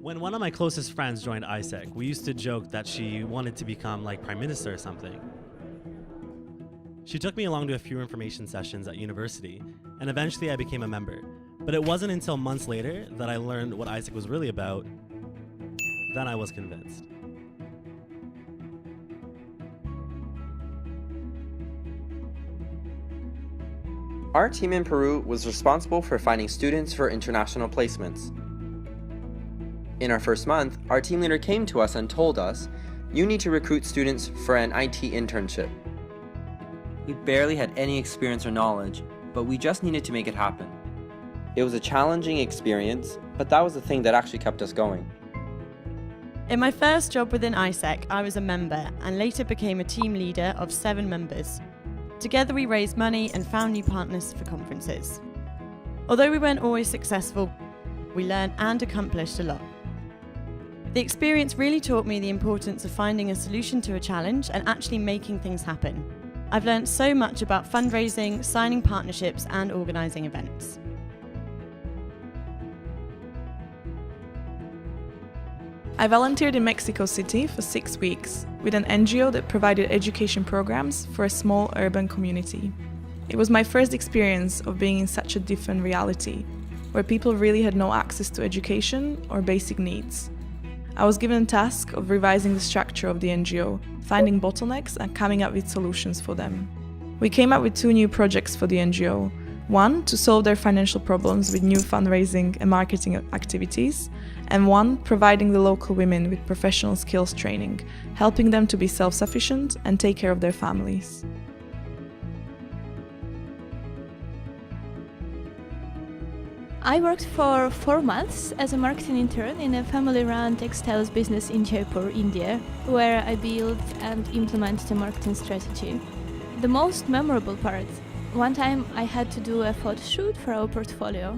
When one of my closest friends joined Aiesec, we used to joke that she wanted to become like Prime Minister or something. She took me along to a few information sessions at university, and eventually I became a member. But it wasn't until months later that I learned what Aiesec was really about. Then I was convinced. Our team in Peru was responsible for finding students for international placements. In our first month, our team leader came to us and told us, "You need to recruit students for an IT internship." We barely had any experience or knowledge, but we just needed to make it happen. It was a challenging experience, but that was the thing that actually kept us going. In my first job within Aiesec, I was a member and later became a team leader of 7 members. Together we raised money and found new partners for conferences. Although we weren't always successful, we learned and accomplished a lot. The experience really taught me the importance of finding a solution to a challenge and actually making things happen. I've learned so much about fundraising, signing partnerships, and organising events. I volunteered in Mexico City for 6 weeks with an NGO that provided education programs for a small urban community. It was my first experience of being in such a different reality, where people really had no access to education or basic needs. I was given a task of revising the structure of the NGO, finding bottlenecks and coming up with solutions for them. We came up with 2 new projects for the NGO. One, to solve their financial problems with new fundraising and marketing activities, and one, providing the local women with professional skills training, helping them to be self-sufficient and take care of their families. I worked for 4 months as a marketing intern in a family-run textiles business in Jaipur, India, where I built and implemented a marketing strategy. The most memorable part, one time I had to do a photo shoot for our portfolio.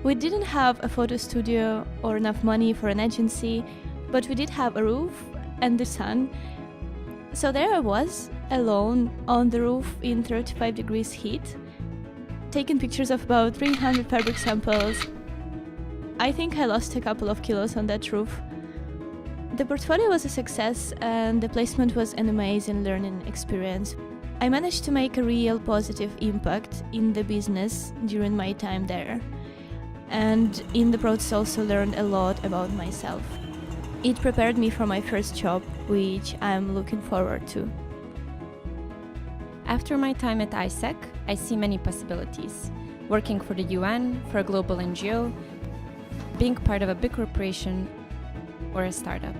We didn't have a photo studio or enough money for an agency, but we did have a roof and the sun. So there I was, alone on the roof in 35 degrees heat, taking pictures of about 300 fabric samples. I think I lost a couple of kilos on that roof. The portfolio was a success and the placement was an amazing learning experience. I managed to make a real positive impact in the business during my time there. And in the process also learned a lot about myself. It prepared me for my first job, which I'm looking forward to. After my time at Aiesec, I see many possibilities. Working for the UN, for a global NGO, being part of a big corporation, or a startup.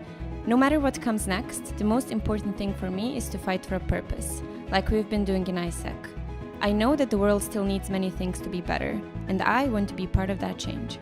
No matter what comes next, the most important thing for me is to fight for a purpose, like we've been doing in Aiesec. I know that the world still needs many things to be better, and I want to be part of that change.